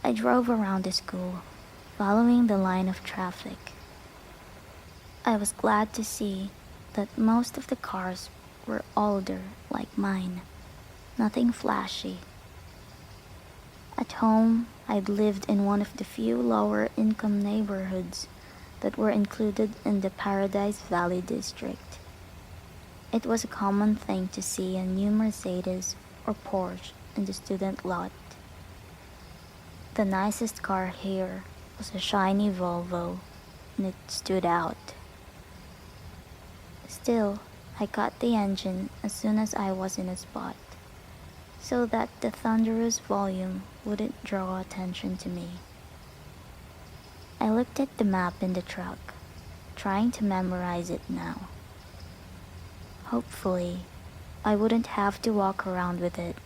I drove around the school, following the line of traffic. I was glad to see that most of the cars were older, like mine, nothing flashy. At home, I'd lived in one of the few lower income neighborhoods that were included in the Paradise Valley district. It was a common thing to see a new Mercedes or Porsche in the student lot. The nicest car here was a shiny Volvo, and it stood out. Still, I cut the engine as soon as I was in a spot, so that the thunderous volume wouldn't draw attention to me. I looked at the map in the truck, trying to memorize it now. Hopefully, I wouldn't have to walk around with it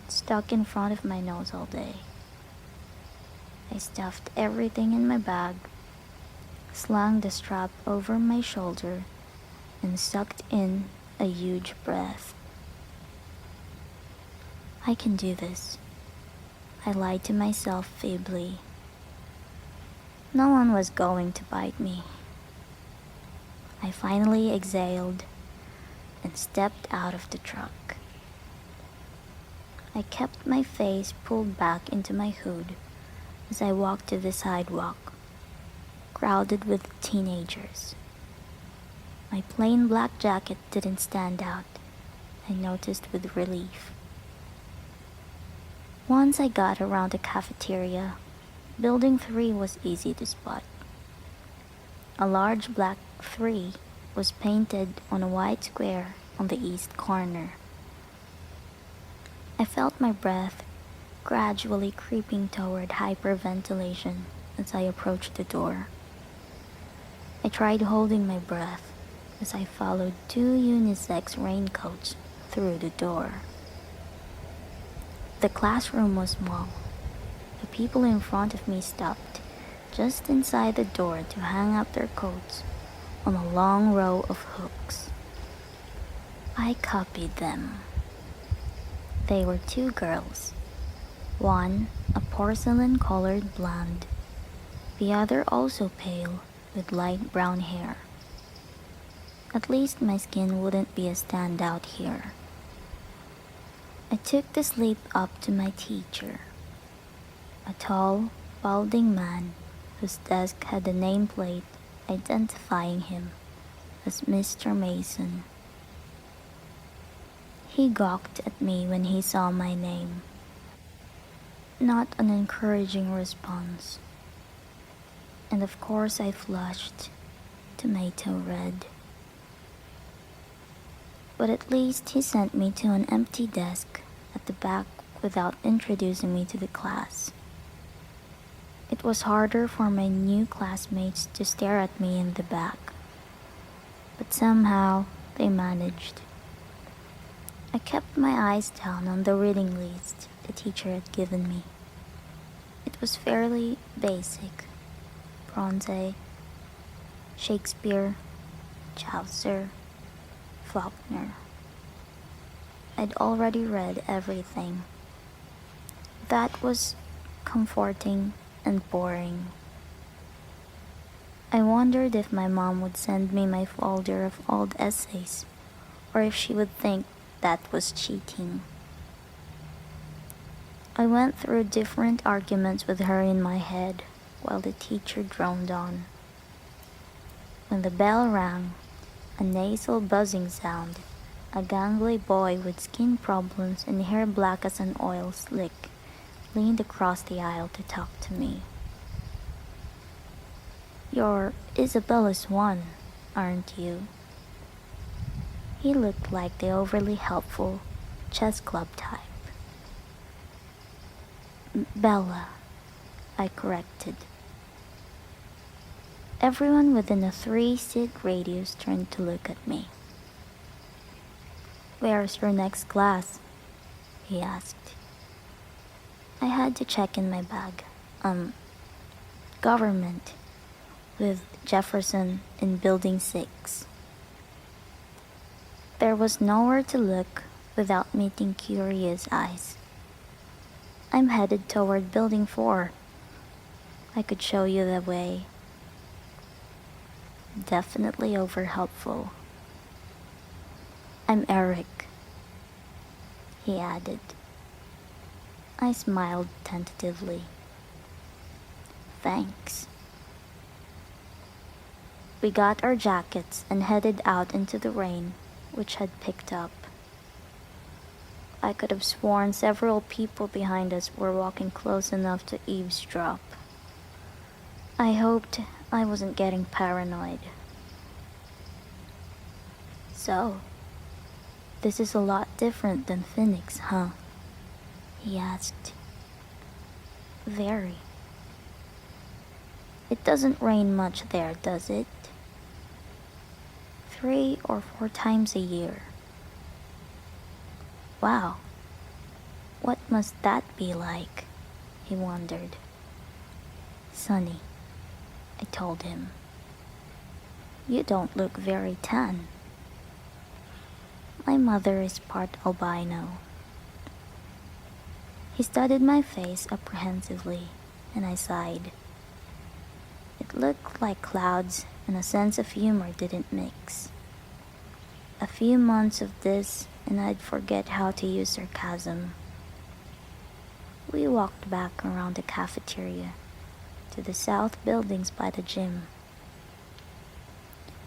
stuck in front of my nose all day. I stuffed everything in my bag, slung the strap over my shoulder, and sucked in a huge breath. I can do this, I lied to myself feebly. No one was going to bite me. I finally exhaled and stepped out of the truck. I kept my face pulled back into my hood as I walked to the sidewalk, crowded with teenagers. My plain black jacket didn't stand out, I noticed with relief. Once I got around the cafeteria, Building 3 was easy to spot. A large black 3 was painted on a white square on the east corner. I felt my breath gradually creeping toward hyperventilation as I approached the door. I tried holding my breath as I followed two unisex raincoats through the door. The classroom was small. The people in front of me stopped just inside the door to hang up their coats on a long row of hooks. I copied them. They were two girls, one a porcelain-colored blonde, the other also pale with light brown hair. At least my skin wouldn't be a standout here. I took this leap up to my teacher, a tall, balding man whose desk had a nameplate identifying him as Mr. Mason. He gawked at me when he saw my name. Not an encouraging response. And of course I flushed, tomato red. But at least he sent me to an empty desk at the back without introducing me to the class. It was harder for my new classmates to stare at me in the back, but somehow they managed. I kept my eyes down on the reading list the teacher had given me. It was fairly basic. Bronte, Shakespeare, Chaucer, Faulkner. I'd already read everything. That was comforting and boring. I wondered if my mom would send me my folder of old essays, or if she would think that was cheating. I went through different arguments with her in my head while the teacher droned on. When the bell rang, a nasal buzzing sound, a gangly boy with skin problems and hair black as an oil slick leaned across the aisle to talk to me. "You're Isabella's one, aren't you?" He looked like the overly helpful chess club type. "Bella," I corrected. Everyone within a 3-seat radius turned to look at me. "Where's your next class?" he asked. I had to check in my bag. Government, with Jefferson in Building 6. There was nowhere to look without meeting curious eyes. I'm headed toward Building 4. I could show you the way. Definitely over helpful. I'm Eric, he added. I smiled tentatively. Thanks. We got our jackets and headed out into the rain, which had picked up. I could have sworn several people behind us were walking close enough to eavesdrop. I hoped I wasn't getting paranoid. So, this is a lot different than Phoenix, huh? He asked. Very. It doesn't rain much there, does it? 3 or 4 times a year. Wow. What must that be like? He wondered. Sunny, I told him. You don't look very tan. My mother is part albino. He studied my face apprehensively, and I sighed. It looked like clouds, and a sense of humor didn't mix. A few months of this, and I'd forget how to use sarcasm. We walked back around the cafeteria to the south buildings by the gym.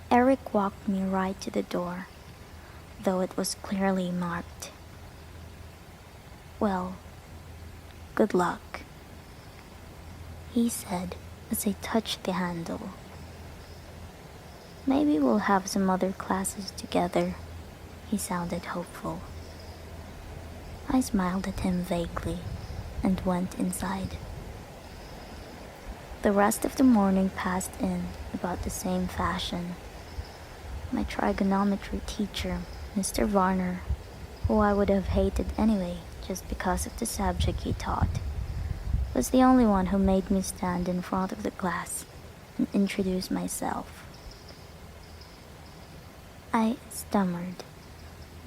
Eric walked me right to the door, though it was clearly marked. Well, good luck, he said as I touched the handle. Maybe we'll have some other classes together, he sounded hopeful. I smiled at him vaguely and went inside. The rest of the morning passed in about the same fashion. My trigonometry teacher, Mr. Varner, who I would have hated anyway just because of the subject he taught, was the only one who made me stand in front of the class and introduce myself. I stammered,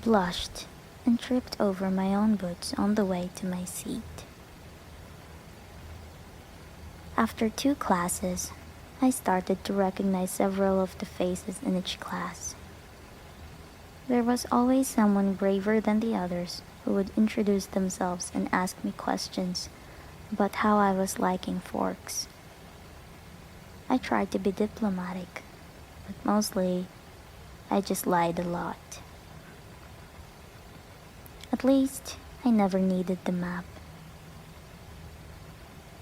blushed, and tripped over my own boots on the way to my seat. After 2 classes, I started to recognize several of the faces in each class. There was always someone braver than the others who would introduce themselves and ask me questions about how I was liking forks. I tried to be diplomatic, but mostly I just lied a lot. At least I never needed the map.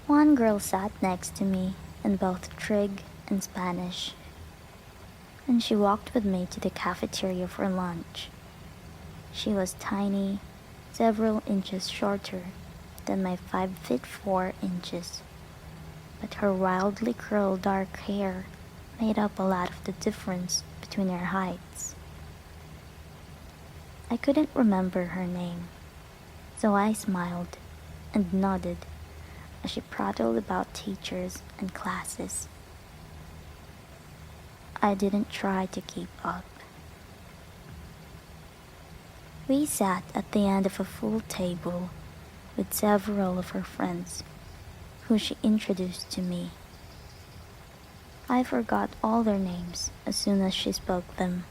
One girl sat next to me in both trig and Spanish, and she walked with me to the cafeteria for lunch. She was tiny, several inches shorter than my 5'4" but her wildly curled dark hair made up a lot of the difference between our heights. I couldn't remember her name, so I smiled and nodded as she prattled about teachers and classes. I didn't try to keep up. We sat at the end of a full table with several of her friends, who she introduced to me. I forgot all their names as soon as she spoke them.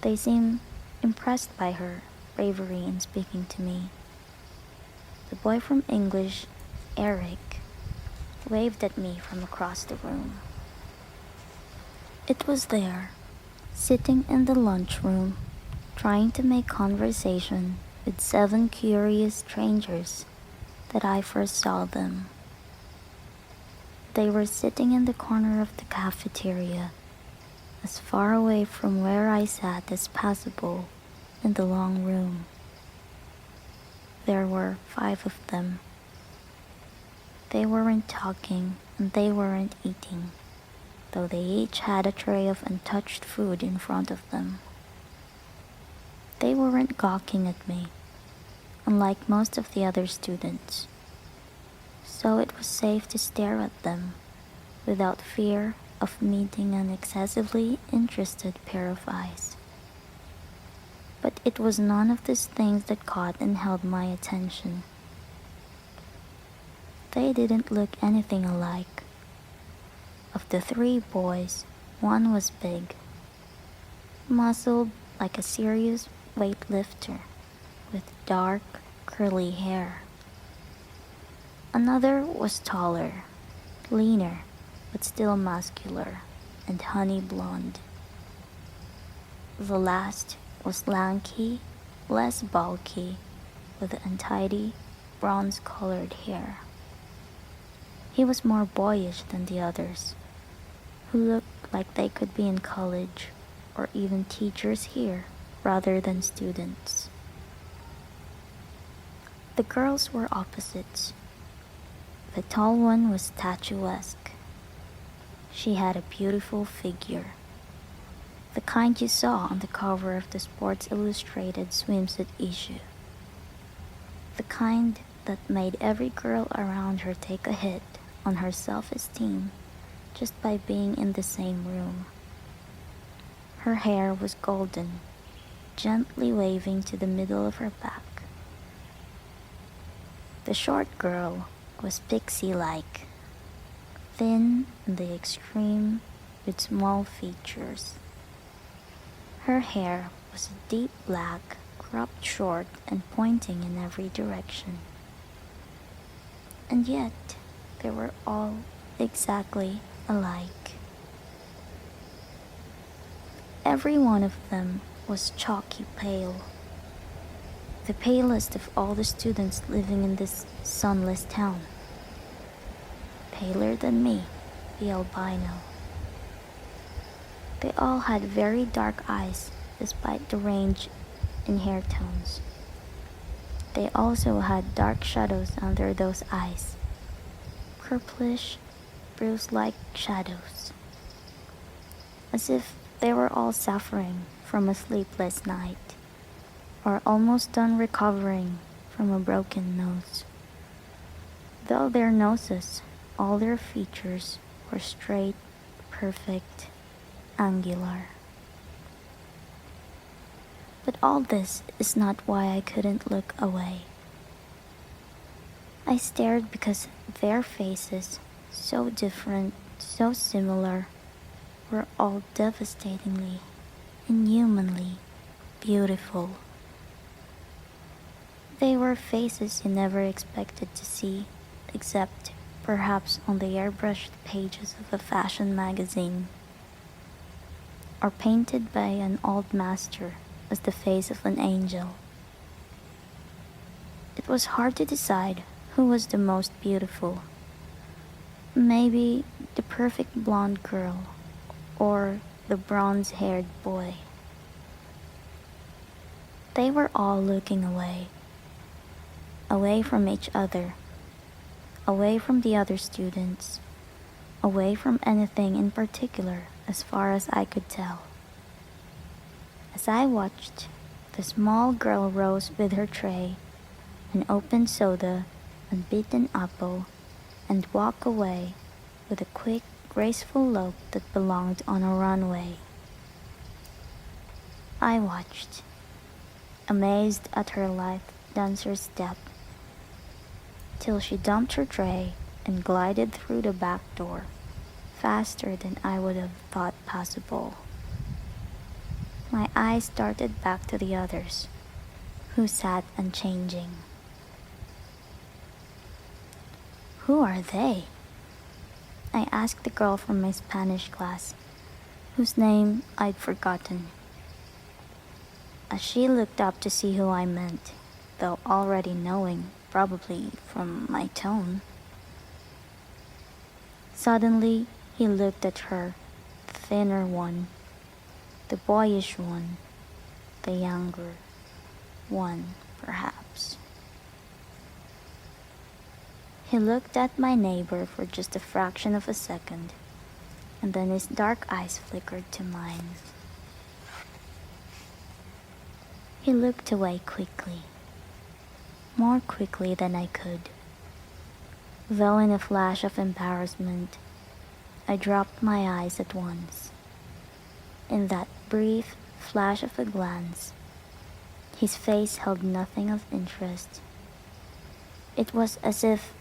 They seemed impressed by her bravery in speaking to me. The boy from English, Eric, waved at me from across the room. It was there, sitting in the lunchroom, trying to make conversation with 7 curious strangers, that I first saw them. They were sitting in the corner of the cafeteria, as far away from where I sat as possible in the long room. There were 5 of them. They weren't talking and they weren't eating, though they each had a tray of untouched food in front of them. They weren't gawking at me, unlike most of the other students, so it was safe to stare at them without fear of meeting an excessively interested pair of eyes. But it was none of these things that caught and held my attention. they didn't look anything alike. Of the three boys, one was big, muscled like a serious weightlifter, with dark, curly hair. Another was taller, leaner, but still muscular, and honey blonde. The last was lanky, less bulky, with untidy, bronze-colored hair. He was more boyish than the others, who looked like they could be in college or even teachers here rather than students. The girls were opposites. The tall one was statuesque. She had a beautiful figure, the kind you saw on the cover of the Sports Illustrated swimsuit issue. The kind that made every girl around her take a hit on her self-esteem just by being in the same room. Her hair was golden, gently waving to the middle of her back. The short girl was pixie-like, thin in the extreme with small features. Her hair was deep black, cropped short and pointing in every direction. And yet, they were all exactly alike. Every one of them was chalky pale, the palest of all the students living in this sunless town. Paler than me, the albino. They all had very dark eyes despite the range in hair tones. They also had dark shadows under those eyes, purplish, bruise-like shadows, as if they were all suffering from a sleepless night, or almost done recovering from a broken nose. Though their noses, all their features were straight, perfect, angular. But all this is not why I couldn't look away. I stared because their faces, so different, so similar, were all devastatingly, inhumanly beautiful. They were faces you never expected to see, except perhaps on the airbrushed pages of a fashion magazine, or painted by an old master as the face of an angel. It was hard to decide who was the most beautiful. Maybe the perfect blonde girl, or the bronze-haired boy. They were all looking away. Away from each other, away from the other students, away from anything in particular as far as I could tell. As I watched, the small girl rose with her tray, an open soda, and beaten apple, and walked away with a quick, graceful lope that belonged on a runway. I watched, amazed at her lithe dancer's step, till she dumped her tray and glided through the back door, faster than I would have thought possible. My eyes darted back to the others, who sat unchanging. Who are they? I asked the girl from my Spanish class, whose name I'd forgotten. As she looked up to see who I meant, though already knowing, probably from my tone. Suddenly, he looked at her, the thinner one, the boyish one, the younger one, perhaps. He looked at my neighbor for just a fraction of a second, and then his dark eyes flickered to mine. He looked away quickly, more quickly than I could. Though in a flash of embarrassment, I dropped my eyes at once. In that brief flash of a glance, his face held nothing of interest. It was as if